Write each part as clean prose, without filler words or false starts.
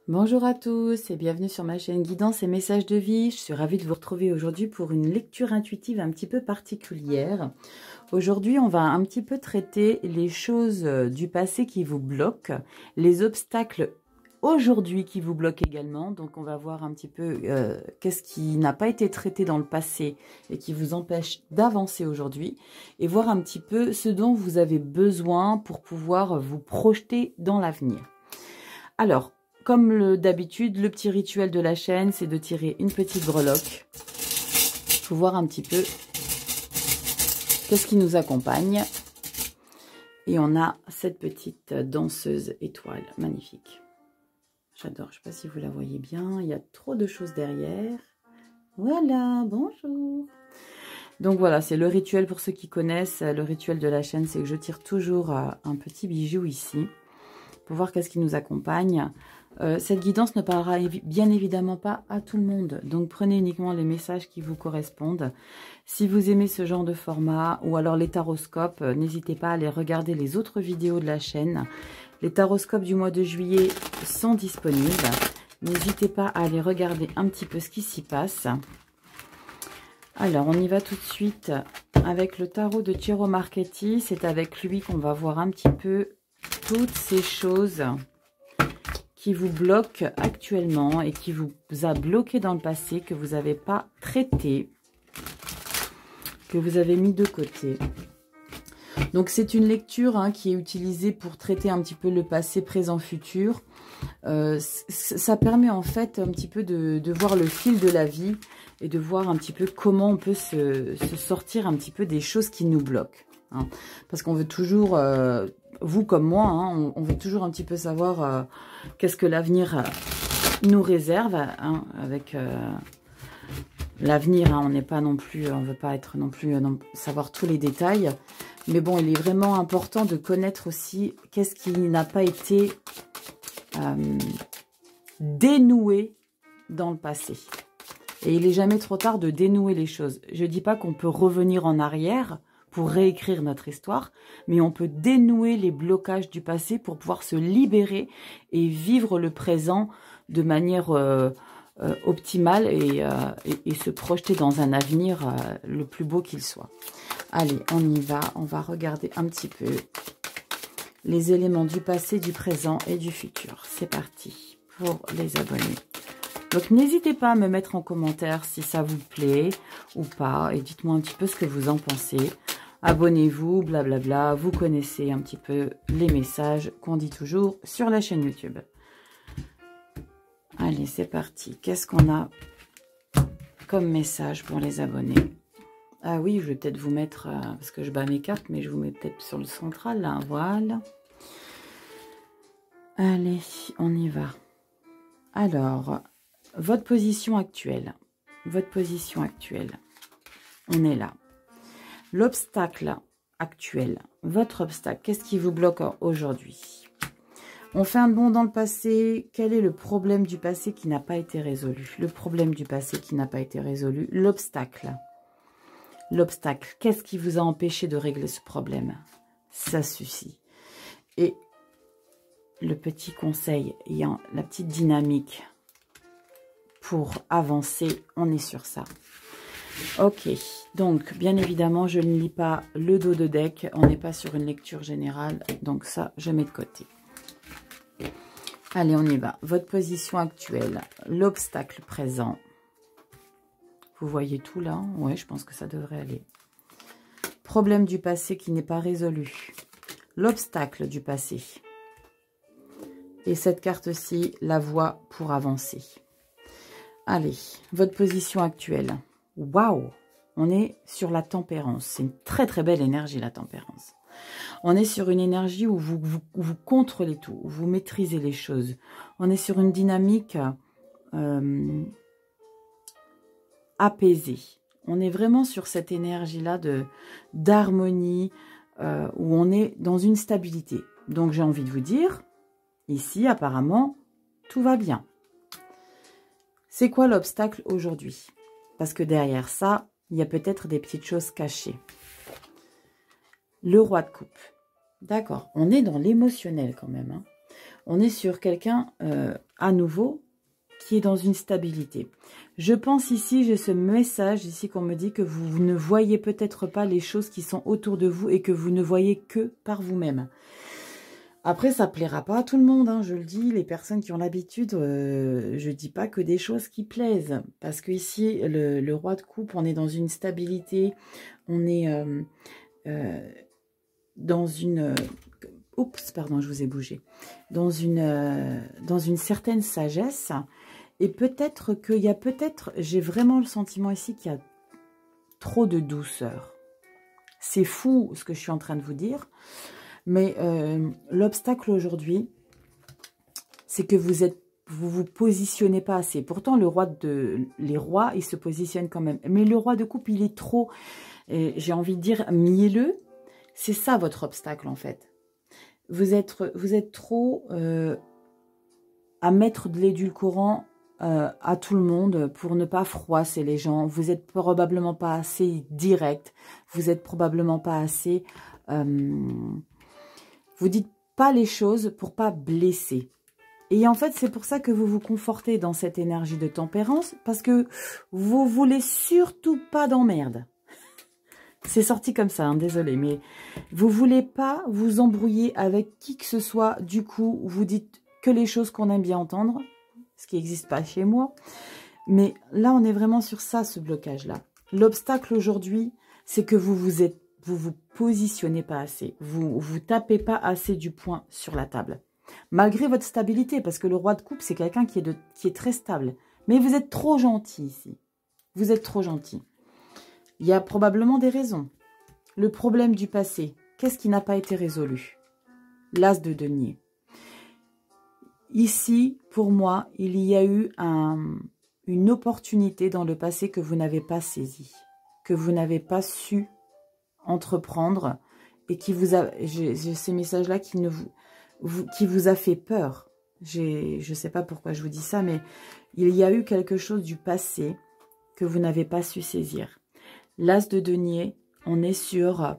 Bonjour à tous et bienvenue sur ma chaîne Guidance et Messages de Vie. Je suis ravie de vous retrouver aujourd'hui pour une lecture intuitive un petit peu particulière. Aujourd'hui, on va un petit peu traiter les choses du passé qui vous bloquent, les obstacles aujourd'hui qui vous bloquent également. Donc, on va voir un petit peu qu'est-ce qui n'a pas été traité dans le passé et qui vous empêche d'avancer aujourd'hui et voir un petit peu ce dont vous avez besoin pour pouvoir vous projeter dans l'avenir. Alors, comme d'habitude, le petit rituel de la chaîne, c'est de tirer une petite breloque pour voir un petit peu qu'est-ce qui nous accompagne. Et on a cette petite danseuse étoile, magnifique. J'adore, je ne sais pas si vous la voyez bien, il y a trop de choses derrière. Voilà, bonjour. Donc voilà, c'est le rituel pour ceux qui connaissent. Le rituel de la chaîne, c'est que je tire toujours un petit bijou ici pour voir qu'est-ce qui nous accompagne. Cette guidance ne parlera bien évidemment pas à tout le monde, donc prenez uniquement les messages qui vous correspondent. Si vous aimez ce genre de format ou alors les taroscopes, n'hésitez pas à aller regarder les autres vidéos de la chaîne. Les taroscopes du mois de juillet sont disponibles. N'hésitez pas à aller regarder un petit peu ce qui s'y passe. Alors, on y va tout de suite avec le tarot de Ciro Marchetti. C'est avec lui qu'on va voir un petit peu toutes ces choses qui vous bloquent actuellement et qui vous a bloqué dans le passé, que vous n'avez pas traité, que vous avez mis de côté. Donc c'est une lecture qui est utilisée pour traiter un petit peu le passé, présent, futur. Ça permet en fait un petit peu de voir le fil de la vie et de voir un petit peu comment on peut se sortir un petit peu des choses qui nous bloquent. Parce qu'on veut toujours, vous comme moi, on veut toujours un petit peu savoir qu'est-ce que l'avenir nous réserve. Avec l'avenir, on n'est pas non plus, on veut pas être non plus savoir tous les détails. Mais bon, il est vraiment important de connaître aussi qu'est-ce qui n'a pas été dénoué dans le passé. Et il n'est jamais trop tard de dénouer les choses. Je ne dis pas qu'on peut revenir en arrière pour réécrire notre histoire, mais on peut dénouer les blocages du passé pour pouvoir se libérer et vivre le présent de manière optimale et se projeter dans un avenir le plus beau qu'il soit. Allez, on y va, on va regarder un petit peu les éléments du passé, du présent et du futur. C'est parti pour les abonnés. Donc, n'hésitez pas à me mettre en commentaire si ça vous plaît ou pas. Et dites-moi un petit peu ce que vous en pensez. Abonnez-vous, blablabla. Vous connaissez un petit peu les messages qu'on dit toujours sur la chaîne YouTube. Allez, c'est parti. Qu'est-ce qu'on a comme message pour les abonnés? Ah oui, je vais peut-être vous mettre, parce que je bats mes cartes, mais je vous mets peut-être sur le central, là. Voilà. Allez, on y va. Alors, votre position actuelle. Votre position actuelle. On est là. L'obstacle actuel. Votre obstacle. Qu'est-ce qui vous bloque aujourd'hui? On fait un bond dans le passé. Quel est le problème du passé qui n'a pas été résolu? Le problème du passé qui n'a pas été résolu. L'obstacle. L'obstacle. Qu'est-ce qui vous a empêché de régler ce problème? Ça suffit. Et le petit conseil, ayant la petite dynamique pour avancer, on est sur ça. Ok, donc bien évidemment, je ne lis pas le dos de deck, on n'est pas sur une lecture générale, donc ça, je mets de côté. Allez, on y va. Votre position actuelle, l'obstacle présent. Vous voyez tout là? Ouais, je pense que ça devrait aller. Problème du passé qui n'est pas résolu. L'obstacle du passé. Et cette carte-ci, la voie pour avancer. Allez, votre position actuelle. Waouh! On est sur la tempérance. C'est une très très belle énergie, la tempérance. On est sur une énergie où vous contrôlez tout, où vous maîtrisez les choses. On est sur une dynamique apaisée. On est vraiment sur cette énergie-là d'harmonie, où on est dans une stabilité. Donc j'ai envie de vous dire, ici apparemment, tout va bien. C'est quoi l'obstacle aujourd'hui? Parce que derrière ça, il y a peut-être des petites choses cachées. Le roi de coupe. D'accord, on est dans l'émotionnel quand même. On est sur quelqu'un, à nouveau, qui est dans une stabilité. Je pense ici, j'ai ce message ici qu'on me dit que vous ne voyez peut-être pas les choses qui sont autour de vous et que vous ne voyez que par vous-même. Après, ça plaira pas à tout le monde, hein, je le dis. Les personnes qui ont l'habitude, je dis pas que des choses qui plaisent. Parce que ici, le roi de coupe, on est dans une stabilité. On est dans une... oups, pardon, je vous ai bougé. Dans une certaine sagesse. Et peut-être qu'il y a j'ai vraiment le sentiment ici qu'il y a trop de douceur. C'est fou ce que je suis en train de vous dire. Mais l'obstacle aujourd'hui, c'est que vous positionnez pas assez. Pourtant, les rois, ils se positionnent quand même. Mais le roi de coupe, il est trop, j'ai envie de dire, mielleux. C'est ça votre obstacle en fait. Vous êtes trop à mettre de l'édulcorant à tout le monde pour ne pas froisser les gens. Vous êtes probablement pas assez direct. Vous êtes probablement pas assez... vous dites pas les choses pour pas blesser. Et en fait, c'est pour ça que vous vous confortez dans cette énergie de tempérance, parce que vous voulez surtout pas d'emmerde. C'est sorti comme ça, hein, désolé, mais vous voulez pas vous embrouiller avec qui que ce soit. Du coup, vous dites que les choses qu'on aime bien entendre, ce qui n'existe pas chez moi. Mais là, on est vraiment sur ça, ce blocage-là. L'obstacle aujourd'hui, c'est que vous vous positionnez pas assez. Vous tapez pas assez du poing sur la table. Malgré votre stabilité, parce que le roi de coupe, c'est quelqu'un qui est très stable. Mais vous êtes trop gentil ici. Vous êtes trop gentil. Il y a probablement des raisons. Le problème du passé, qu'est-ce qui n'a pas été résolu? L'as de denier. Ici, pour moi, il y a eu une opportunité dans le passé que vous n'avez pas saisie, que vous n'avez pas su entreprendre et qui vous a... J'ai ce message-là qui vous a fait peur. Je ne sais pas pourquoi je vous dis ça, mais il y a eu quelque chose du passé que vous n'avez pas su saisir. L'as de denier, on est sur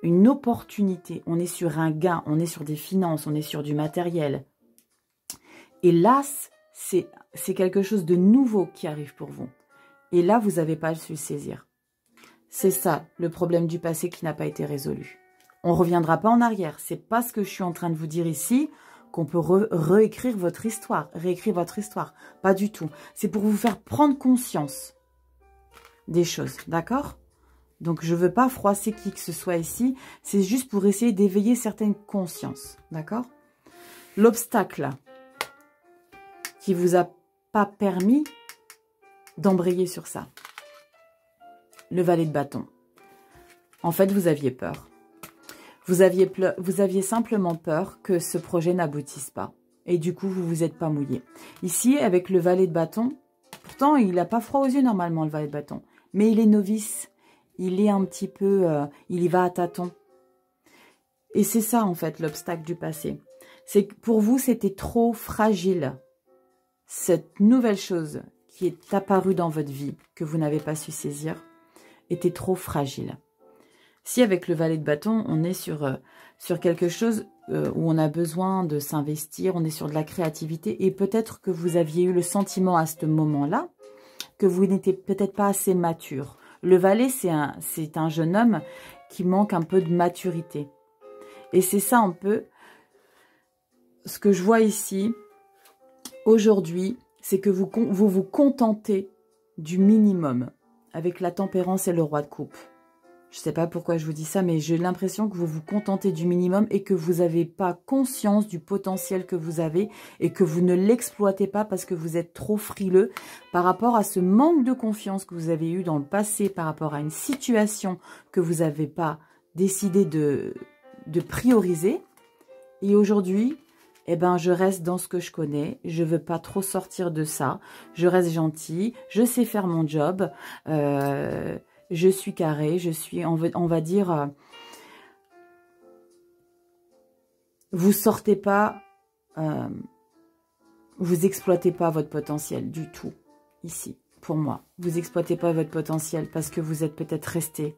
une opportunité, on est sur un gain, on est sur des finances, on est sur du matériel. Et l'as, c'est quelque chose de nouveau qui arrive pour vous. Et là, vous n'avez pas su le saisir. C'est ça, le problème du passé qui n'a pas été résolu. On ne reviendra pas en arrière. C'est pas ce que je suis en train de vous dire ici, qu'on peut réécrire votre histoire. Réécrire votre histoire. Pas du tout. C'est pour vous faire prendre conscience des choses. D'accord ? Donc, je ne veux pas froisser qui que ce soit ici. C'est juste pour essayer d'éveiller certaines consciences. D'accord ? L'obstacle qui vous a pas permis d'embrayer sur ça. Le valet de bâton. En fait, vous aviez peur. Vous aviez simplement peur que ce projet n'aboutisse pas. Et du coup, vous vous êtes pas mouillé. Ici, avec le valet de bâton, pourtant, il n'a pas froid aux yeux normalement, le valet de bâton. Mais il est novice. Il est un petit peu... il y va à tâtons. Et c'est ça, en fait, l'obstacle du passé. C'est que pour vous, c'était trop fragile. Cette nouvelle chose qui est apparue dans votre vie, que vous n'avez pas su saisir, était trop fragile. Si avec le valet de bâton, on est sur quelque chose où on a besoin de s'investir, on est sur de la créativité, et peut-être que vous aviez eu le sentiment à ce moment-là que vous n'étiez peut-être pas assez mature. Le valet, c'est un jeune homme qui manque un peu de maturité. Et c'est ça un peu ce que je vois ici. Aujourd'hui, c'est que vous vous contentez du minimum avec la tempérance et le roi de coupe. Je ne sais pas pourquoi je vous dis ça, mais j'ai l'impression que vous vous contentez du minimum et que vous n'avez pas conscience du potentiel que vous avez et que vous ne l'exploitez pas parce que vous êtes trop frileux par rapport à ce manque de confiance que vous avez eu dans le passé, par rapport à une situation que vous n'avez pas décidé de prioriser. Et aujourd'hui... eh ben, je reste dans ce que je connais. Je ne veux pas trop sortir de ça. Je reste gentille. Je sais faire mon job. Je suis carré. Je suis, on va dire... vous sortez pas... vous exploitez pas votre potentiel du tout. Ici, pour moi. Vous exploitez pas votre potentiel parce que vous êtes peut-être resté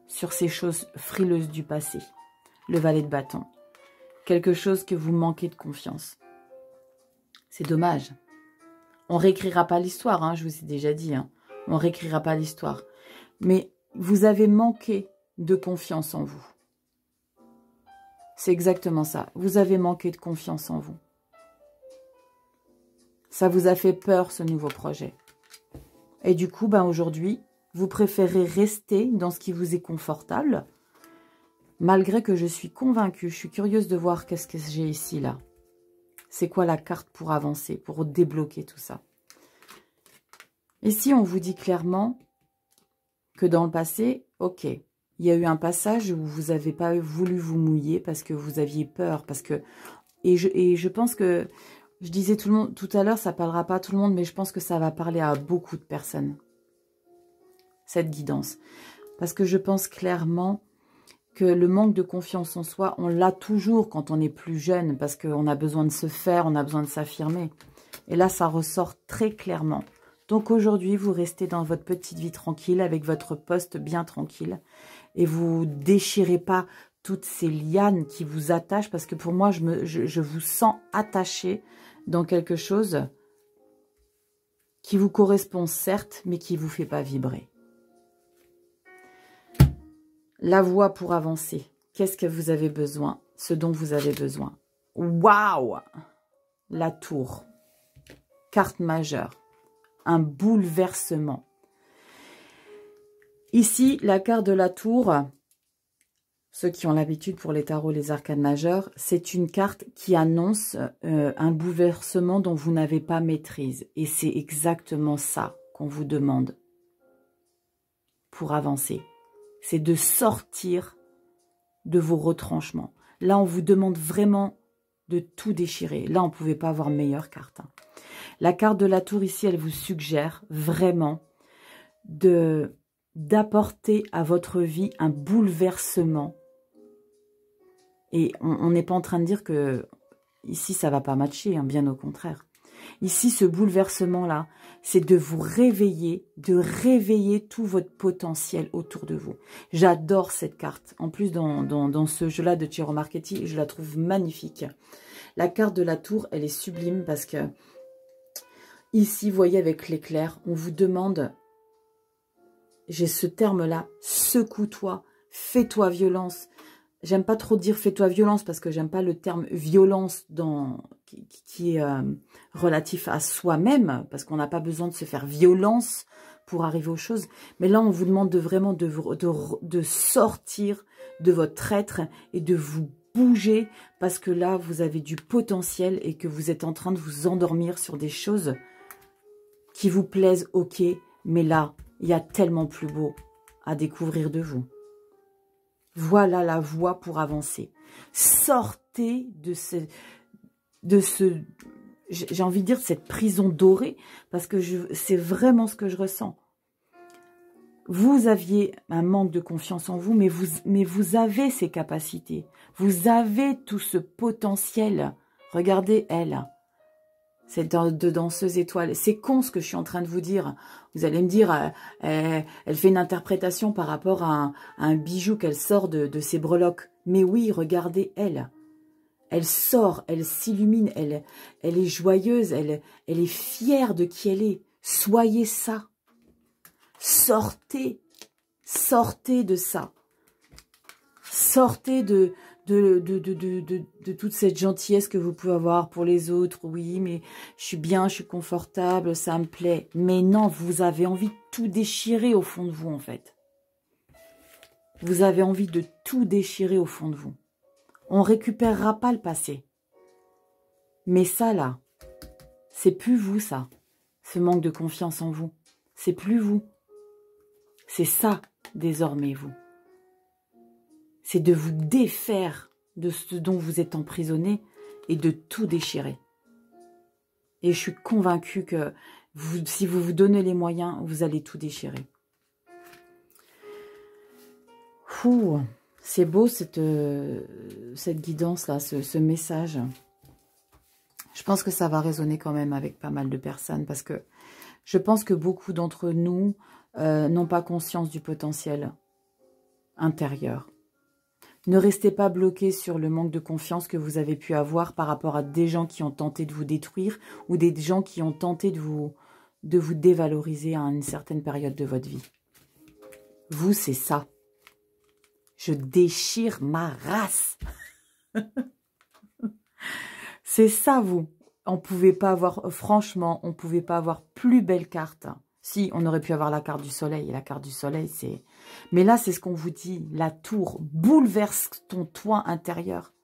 sur ces choses frileuses du passé. Le valet de bâton. quelque chose que vous manquez de confiance. C'est dommage. On réécrira pas l'histoire, hein, je vous ai déjà dit. Hein. On réécrira pas l'histoire. Mais vous avez manqué de confiance en vous. C'est exactement ça. Vous avez manqué de confiance en vous. Ça vous a fait peur, ce nouveau projet. Et du coup, ben aujourd'hui, vous préférez rester dans ce qui vous est confortable, malgré que je suis convaincue, je suis curieuse de voir qu'est-ce que j'ai ici, là. C'est quoi la carte pour avancer, pour débloquer tout ça? Ici, on vous dit clairement que dans le passé, ok, il y a eu un passage où vous n'avez pas voulu vous mouiller parce que vous aviez peur, parce que... Et je pense que... Je disais tout à l'heure, ça parlera pas à tout le monde, mais je pense que ça va parler à beaucoup de personnes. Cette guidance. Parce que je pense clairement que le manque de confiance en soi, on l'a toujours quand on est plus jeune, parce qu'on a besoin de se faire, on a besoin de s'affirmer. Et là, ça ressort très clairement. Donc aujourd'hui, vous restez dans votre petite vie tranquille, avec votre poste bien tranquille, et vous déchirez pas toutes ces lianes qui vous attachent, parce que pour moi, je vous sens attaché dans quelque chose qui vous correspond certes, mais qui ne vous fait pas vibrer. La voie pour avancer. Qu'est-ce que vous avez besoin? Ce dont vous avez besoin. Waouh! La tour. Carte majeure. Un bouleversement. Ici, la carte de la tour, ceux qui ont l'habitude pour les tarots, les arcanes majeures, c'est une carte qui annonce un bouleversement dont vous n'avez pas maîtrise. Et c'est exactement ça qu'on vous demande pour avancer. C'est de sortir de vos retranchements. Là, on vous demande vraiment de tout déchirer. Là, on ne pouvait pas avoir meilleure carte. Hein. La carte de la tour ici, elle vous suggère vraiment d'apporter à votre vie un bouleversement. Et on n'est pas en train de dire que ici, ça ne va pas matcher, hein, bien au contraire. Ici, ce bouleversement-là, c'est de vous réveiller, de réveiller tout votre potentiel autour de vous. J'adore cette carte. En plus, dans ce jeu-là de Tarot Marketing, je la trouve magnifique. La carte de la tour, elle est sublime parce que ici, vous voyez, avec l'éclair, on vous demande, j'ai ce terme-là, secoue-toi, fais-toi violence. J'aime pas trop dire fais-toi violence parce que j'aime pas le terme violence qui est relatif à soi-même, parce qu'on n'a pas besoin de se faire violence pour arriver aux choses. Mais là, on vous demande vraiment de sortir de votre être et de vous bouger, parce que là, vous avez du potentiel et que vous êtes en train de vous endormir sur des choses qui vous plaisent, ok, mais là, il y a tellement plus beau à découvrir de vous. Voilà la voie pour avancer. Sortez de ce j'ai envie de dire, cette prison dorée, parce que c'est vraiment ce que je ressens. Vous aviez un manque de confiance en vous, mais vous avez ces capacités. Vous avez tout ce potentiel. Regardez elle. Cette danseuse étoile. C'est con ce que je suis en train de vous dire. Vous allez me dire, elle fait une interprétation par rapport à un bijou qu'elle sort de ses breloques. Mais oui, regardez elle. Elle sort, elle s'illumine, elle est joyeuse, elle est fière de qui elle est. Soyez ça. Sortez de ça. Sortez de toute cette gentillesse que vous pouvez avoir pour les autres. Oui, mais je suis bien, je suis confortable, ça me plaît. Mais non, vous avez envie de tout déchirer au fond de vous, en fait. Vous avez envie de tout déchirer au fond de vous. On ne récupérera pas le passé. Mais ça, là, c'est plus vous, ça. Ce manque de confiance en vous. C'est plus vous. C'est ça, désormais, vous. C'est de vous défaire de ce dont vous êtes emprisonné et de tout déchirer. Et je suis convaincue que si vous vous donnez les moyens, vous allez tout déchirer. Fou, c'est beau cette guidance-là, ce message. Je pense que ça va résonner quand même avec pas mal de personnes parce que je pense que beaucoup d'entre nous n'ont pas conscience du potentiel intérieur. Ne restez pas bloqué sur le manque de confiance que vous avez pu avoir par rapport à des gens qui ont tenté de vous détruire ou des gens qui ont tenté de vous dévaloriser à une certaine période de votre vie. Vous, c'est ça. Je déchire ma race. C'est ça, vous. On pouvait pas avoir, franchement, on pouvait pas avoir plus belle carte. Si, on aurait pu avoir la carte du soleil. Et la carte du soleil, c'est... Mais là, c'est ce qu'on vous dit. La tour bouleverse ton toit intérieur.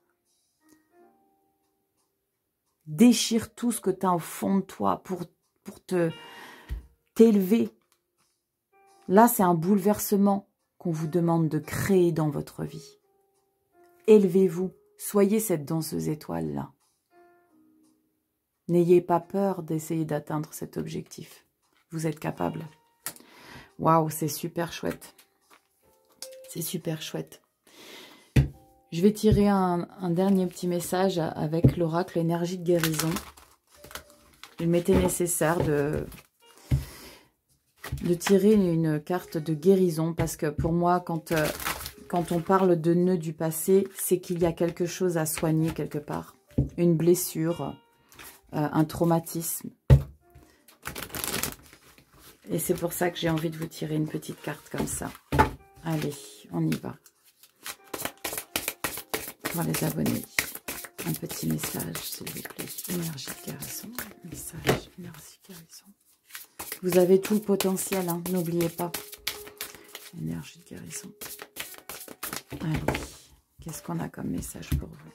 Déchire tout ce que tu as au fond de toi pour t'élever. Là, c'est un bouleversement qu'on vous demande de créer dans votre vie. Élevez-vous. Soyez cette danseuse étoile-là. N'ayez pas peur d'essayer d'atteindre cet objectif. Vous êtes capable. Waouh, c'est super chouette. C'est super chouette. Je vais tirer un dernier petit message avec l'oracle énergie de guérison. Il m'était nécessaire de tirer une carte de guérison parce que pour moi, quand on parle de nœud du passé, c'est qu'il y a quelque chose à soigner quelque part. Une blessure, un traumatisme. Et c'est pour ça que j'ai envie de vous tirer une petite carte comme ça. Allez, on y va. Pour les abonnés, un petit message, s'il vous plaît. Énergie de guérison. Message, énergie de guérison. Vous avez tout le potentiel, hein, n'oubliez pas. Énergie de guérison. Allez, qu'est-ce qu'on a comme message pour vous?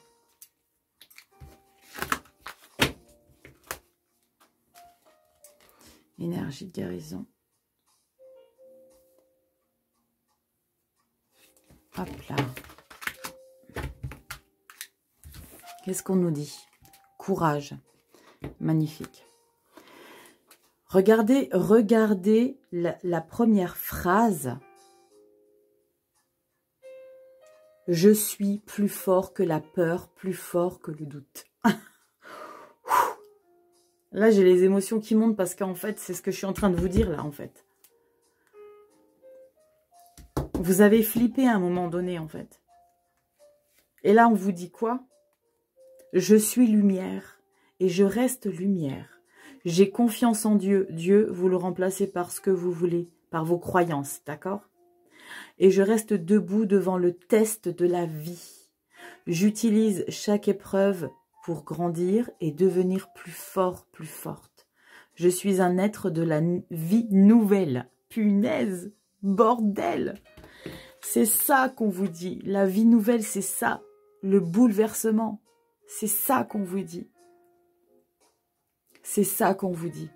Énergie de guérison. Hop là. Qu'est-ce qu'on nous dit? Courage. Magnifique. Regardez la première phrase. Je suis plus fort que la peur, plus fort que le doute. Là, j'ai les émotions qui montent parce qu'en fait, c'est ce que je suis en train de vous dire là, en fait. Vous avez flippé à un moment donné, en fait. Et là, on vous dit quoi? Je suis lumière et je reste lumière. J'ai confiance en Dieu. Dieu, vous le remplacez par ce que vous voulez, par vos croyances, d'accord? Et je reste debout devant le test de la vie. J'utilise chaque épreuve pour grandir et devenir plus fort, plus forte. Je suis un être de la vie nouvelle. Punaise, bordel! C'est ça qu'on vous dit. La vie nouvelle, c'est ça. Le bouleversement. C'est ça qu'on vous dit. C'est ça qu'on vous dit.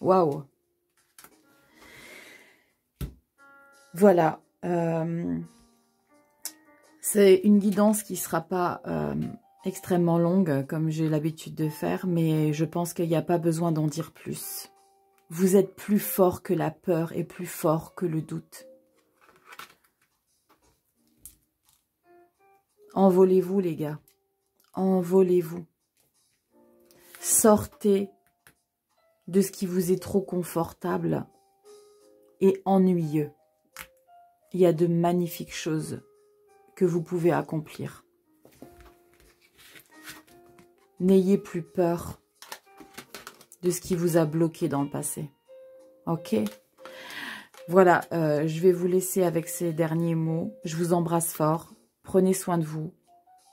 Waouh! Voilà. C'est une guidance qui ne sera pas extrêmement longue, comme j'ai l'habitude de faire, mais je pense qu'il n'y a pas besoin d'en dire plus. Vous êtes plus fort que la peur et plus fort que le doute. Envolez-vous, les gars. Envolez-vous. Sortez de ce qui vous est trop confortable et ennuyeux. Il y a de magnifiques choses que vous pouvez accomplir. N'ayez plus peur de ce qui vous a bloqué dans le passé. Ok? Voilà, je vais vous laisser avec ces derniers mots. Je vous embrasse fort. Prenez soin de vous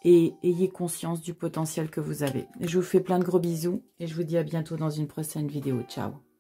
et ayez conscience du potentiel que vous avez. Je vous fais plein de gros bisous et je vous dis à bientôt dans une prochaine vidéo. Ciao!